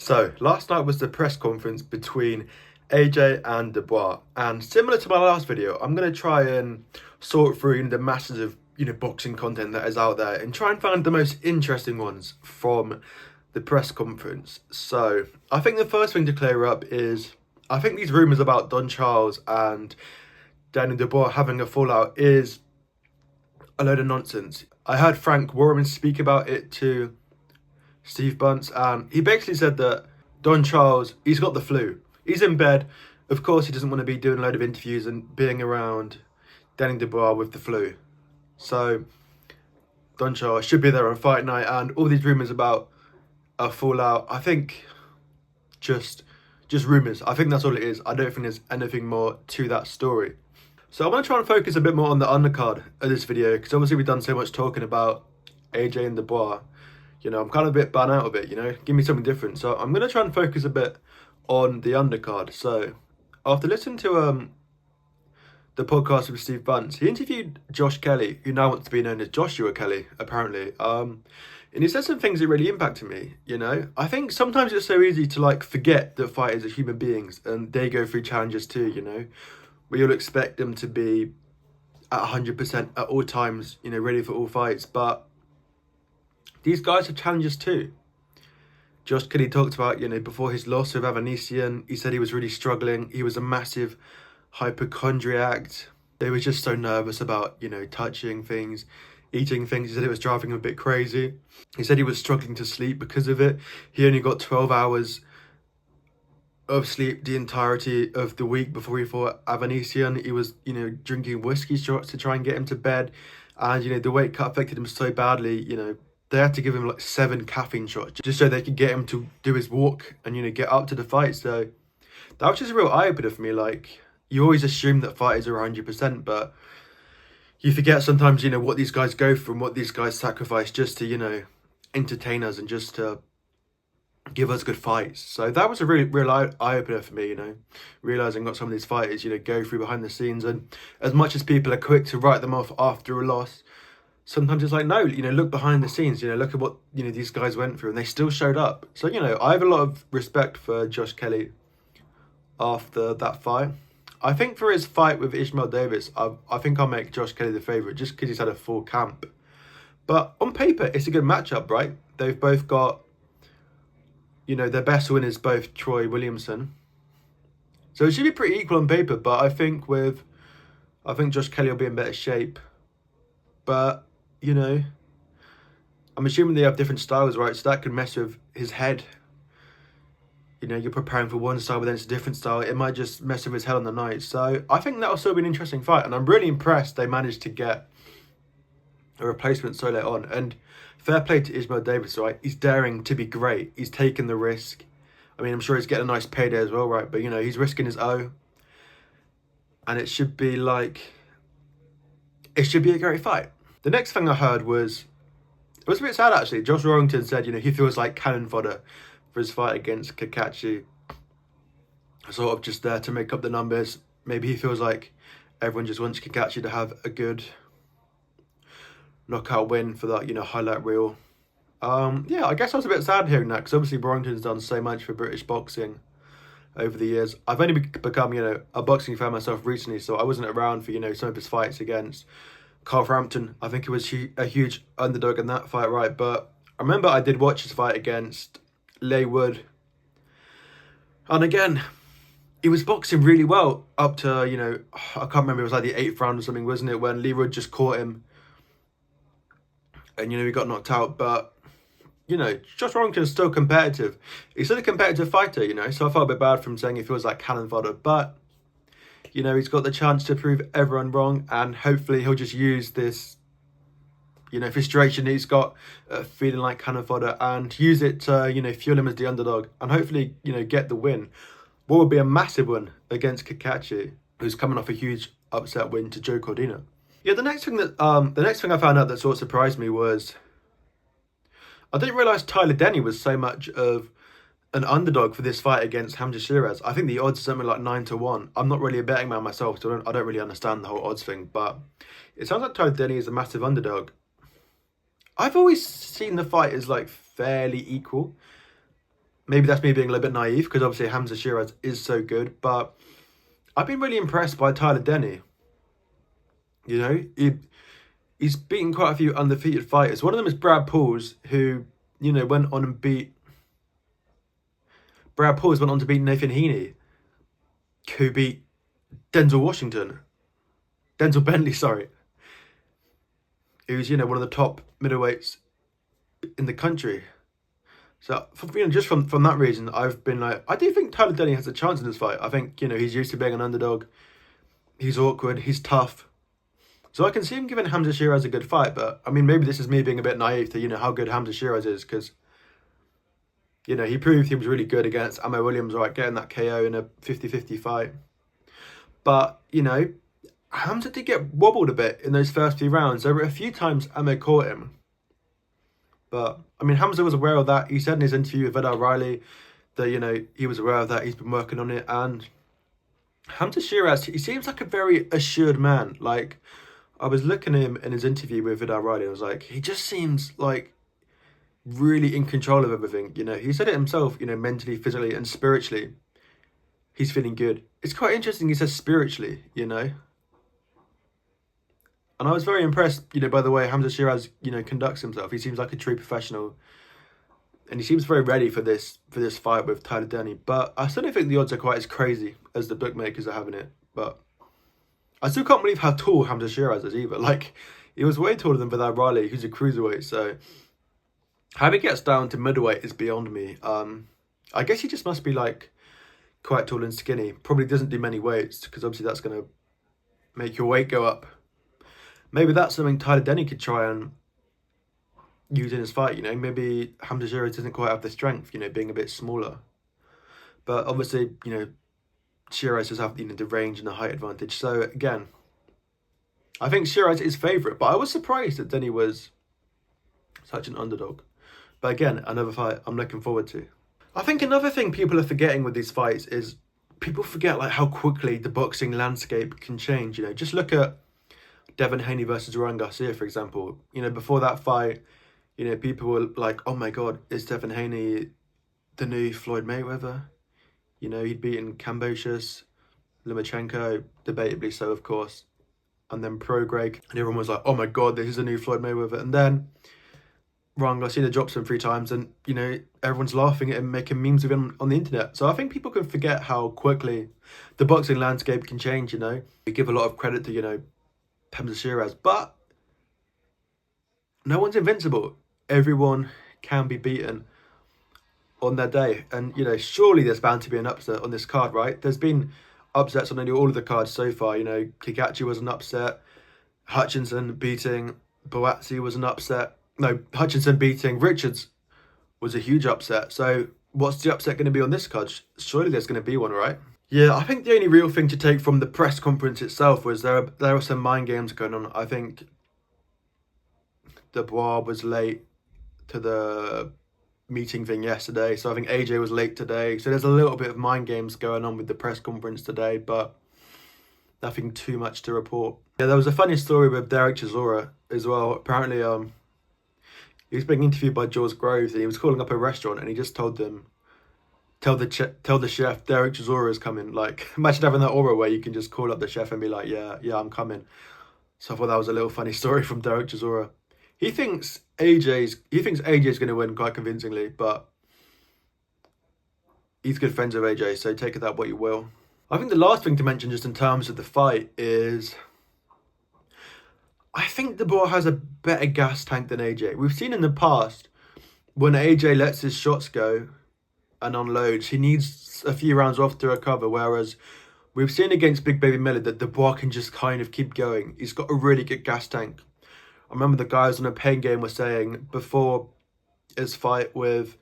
So, last night was the press conference between AJ and Dubois, and similar to my last video, I'm going to try and sort through the masses of boxing content that is out there and try and find the most interesting ones from the press conference. So, I think the first thing to clear up is I think these rumours about Don Charles and Daniel Dubois having a fallout is a load of nonsense. I heard Frank Warren speak about it to Steve Bunce, and he basically said that Don Charles, he's got the flu. He's in bed. Of course, he doesn't want to be doing a load of interviews and being around Daniel Dubois with the flu. So, Don Charles should be there on fight night, and all these rumours about a fallout, I think just rumours. I think that's all it is. I don't think there's anything more to that story. So I want to try and focus a bit more on the undercard of this video, because obviously we've done so much talking about AJ and Dubois. I'm kind of a bit burnt out of it, give me something different. So I'm going to try and focus a bit on the undercard. So after listening to the podcast with Steve Bunce, he interviewed Josh Kelly, who now wants to be known as Joshua Kelly, apparently. And he said some things that really impacted me, I think sometimes it's so easy to forget that fighters are human beings and they go through challenges too, We all expect them to be at 100% at all times, ready for all fights, but these guys have challenges too. Josh Kelly talked about, before his loss of Avanesian, he said he was really struggling. He was a massive hypochondriac. They were just so nervous about, touching things, eating things. He said it was driving him a bit crazy. He said he was struggling to sleep because of it. He only got 12 hours of sleep the entirety of the week before he fought Avanesian. He was, drinking whiskey shots to try and get him to bed. And, the weight cut affected him so badly, they had to give him 7 caffeine shots just so they could get him to do his walk and, get up to the fight. So that was just a real eye-opener for me. You always assume that fighters are 100%, but you forget sometimes, what these guys go through and what these guys sacrifice just to, entertain us and just to give us good fights. So that was a real eye-opener for me, realising what some of these fighters, go through behind the scenes. And as much as people are quick to write them off after a loss, sometimes it's no, look behind the scenes, look at what, these guys went through and they still showed up. So, I have a lot of respect for Josh Kelly after that fight. I think for his fight with Ishmael Davis, I think I'll make Josh Kelly the favourite just because he's had a full camp. But on paper, it's a good matchup, right? They've both got, their best win is both Troy Williamson. So it should be pretty equal on paper, but I think Josh Kelly will be in better shape. But I'm assuming they have different styles, right? So that could mess with his head. You're preparing for one style, but then it's a different style. It might just mess with his head on the night. So I think that'll still be an interesting fight. And I'm really impressed they managed to get a replacement so late on. And fair play to Ishmael Davis, right? He's daring to be great. He's taking the risk. I mean, I'm sure he's getting a nice payday as well, right? But, he's risking his O. And it should be a great fight. The next thing I heard was, it was a bit sad actually. Josh Warrington said, he feels like cannon fodder for his fight against Kakachi. Sort of just there to make up the numbers. Maybe he feels like everyone just wants Kakachi to have a good knockout win for that, highlight reel. Yeah, I guess I was a bit sad hearing that, because obviously Warrington's done so much for British boxing over the years. I've only become, a boxing fan myself recently, so I wasn't around for, some of his fights against Carl Frampton. I think it was a huge underdog in that fight, right? But I remember I did watch his fight against Leigh Wood. And again, he was boxing really well up to, I can't remember, it was the 8th round or something, wasn't it? When Leigh Wood just caught him. And, he got knocked out. But, Josh Warrington is still competitive. He's still a competitive fighter, So I felt a bit bad from saying he feels like cannon fodder. But he's got the chance to prove everyone wrong, and hopefully he'll just use this, frustration he's got, feeling like cannon fodder, and use it to, fuel him as the underdog, and hopefully, get the win. What would be a massive one against Kakachi, who's coming off a huge upset win to Joe Cordina. Yeah, the next thing I found out that sort of surprised me was, I didn't realise Tyler Denny was so much of an underdog for this fight against Hamza Shiraz. I think the odds are something like 9-1. I'm not really a betting man myself, so I don't really understand the whole odds thing, but it sounds like Tyler Denny is a massive underdog. I've always seen the fight as fairly equal. Maybe that's me being a little bit naive because obviously Hamza Shiraz is so good, but I've been really impressed by Tyler Denny. You know, he's beaten quite a few undefeated fighters. One of them is Brad Pauls, who, you know, went on and beat... Brad Pauls went on to beat Nathan Heaney, who beat Denzel Bentley, sorry, who's, you know, one of the top middleweights in the country. So, you know, just from that reason, I've been like, I do think Tyler Denny has a chance in this fight. I think, you know, he's used to being an underdog. He's awkward. He's tough. So I can see him giving Hamza Shiraz a good fight. But, I mean, maybe this is me being a bit naive to, you know, how good Hamza Shiraz is. Because, you know, he proved he was really good against Ammo Williams, right, getting that KO in a 50-50 fight. But, you know, Hamza did get wobbled a bit in those first few rounds. There were a few times Ammo caught him. But, I mean, Hamza was aware of that. He said in his interview with Vidal Riley that, you know, he was aware of that. He's been working on it. And Hamza Shiraz, he seems like a very assured man. Like, I was looking at him in his interview with Vidal Riley. I was like, he just seems like really in control of everything. You know, he said it himself, you know, mentally, physically, and spiritually. He's feeling good. It's quite interesting he says spiritually, you know. And I was very impressed, you know, by the way Hamza Shiraz, you know, conducts himself. He seems like a true professional. And he seems very ready for this fight with Tyler Denny. But I still don't think the odds are quite as crazy as the bookmakers are having it. But I still can't believe how tall Hamza Shiraz is either. Like, he was way taller than Vidal Riley, who's a cruiserweight. So how he gets down to middleweight is beyond me. I guess he just must be, like, quite tall and skinny. Probably doesn't do many weights, because obviously that's going to make your weight go up. Maybe that's something Tyler Denny could try and use in his fight, you know. Maybe Hamza Shiraz doesn't quite have the strength, you know, being a bit smaller. But obviously, you know, Shiraz does have, you know, the range and the height advantage. So, again, I think Shiraz is favourite. But I was surprised that Denny was such an underdog. But again, another fight I'm looking forward to. I think another thing people are forgetting with these fights is people forget, like, how quickly the boxing landscape can change, you know. Just look at Devin Haney versus Ryan Garcia, for example. You know, before that fight, you know, people were like, oh my God, is Devin Haney the new Floyd Mayweather? You know, he'd beaten Kambosos, Lomachenko, debatably so, of course, and then Prograis. And everyone was like, oh my God, this is the new Floyd Mayweather. And then Ryan Garcia drops him 3 times and, you know, everyone's laughing at him, making memes of him on the internet. So I think people can forget how quickly the boxing landscape can change, you know. We give a lot of credit to, you know, Hamza Shiraz, but no one's invincible. Everyone can be beaten on their day. And, you know, surely there's bound to be an upset on this card, right? There's been upsets on nearly all of the cards so far. You know, Kikachi was an upset. Hutchinson beating Boatsi was an upset. No, Hutchinson beating Richards was a huge upset. So what's the upset going to be on this card? Surely there's going to be one, right? Yeah, I think the only real thing to take from the press conference itself was there were some mind games going on. I think Dubois was late to the meeting thing yesterday, so I think AJ was late today. So there's a little bit of mind games going on with the press conference today, but nothing too much to report. Yeah, there was a funny story with Derek Chisora as well. Apparently, he was being interviewed by George Groves, and he was calling up a restaurant, and he just told them, tell the chef Derek Chisora is coming. Like, imagine having that aura where you can just call up the chef and be like, yeah, I'm coming. So I thought that was a little funny story from Derek Chisora. He thinks AJ's going to win quite convincingly, but he's good friends with AJ, so take it that what you will. I think the last thing to mention, just in terms of the fight, is I think Dubois has a better gas tank than AJ. We've seen in the past when AJ lets his shots go and unloads, he needs a few rounds off to recover, whereas we've seen against Big Baby Miller that Dubois can just kind of keep going. He's got a really good gas tank. I remember the guys on a Pain Game were saying before his fight with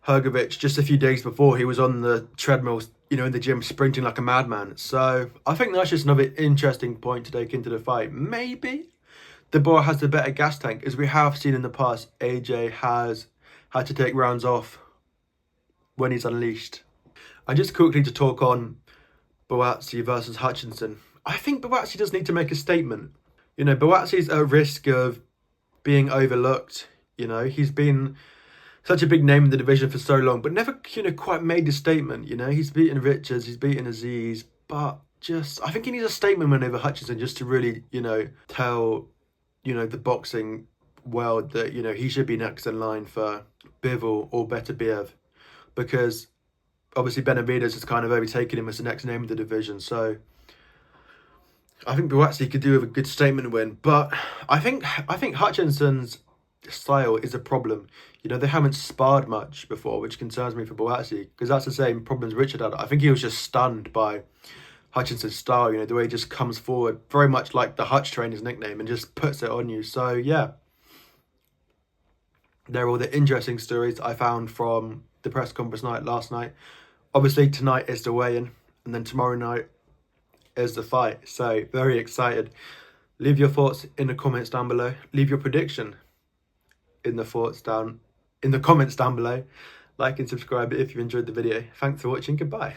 Hrgovic, just a few days before, he was on the treadmill, you know, in the gym sprinting like a madman. So I think that's just another interesting point to take into the fight. Maybe Dubois has the better gas tank. As we have seen in the past, AJ has had to take rounds off when he's unleashed. And just quickly to talk on Boatsi versus Hutchinson. I think Boatsi does need to make a statement. You know, Boatsi's at risk of being overlooked. You know, he's been such a big name in the division for so long, but never, quite made the statement. He's beaten Richards, he's beaten Aziz, but just, I think he needs a statement win over Hutchinson just to really, tell, the boxing world that, he should be next in line for Bivol or Beterbiev, because obviously Benavidez has kind of overtaken him as the next name of the division. So I think Buatsi could do with a good statement win, but I think Hutchinson's style is a problem. They haven't sparred much before, which concerns me for Buatsi, because that's the same problems Richard had. I think he was just stunned by Hutchinson's style, the way he just comes forward, very much like the Hutch trainer's nickname, and just puts it on you. So yeah, they're all the interesting stories I found from the press conference night last night. Obviously tonight is the weigh-in, and then tomorrow night is the fight. So very excited. Leave your thoughts in the comments down below. Leave your prediction in the comments down below. Like and subscribe if you enjoyed the video. Thanks for watching. Goodbye.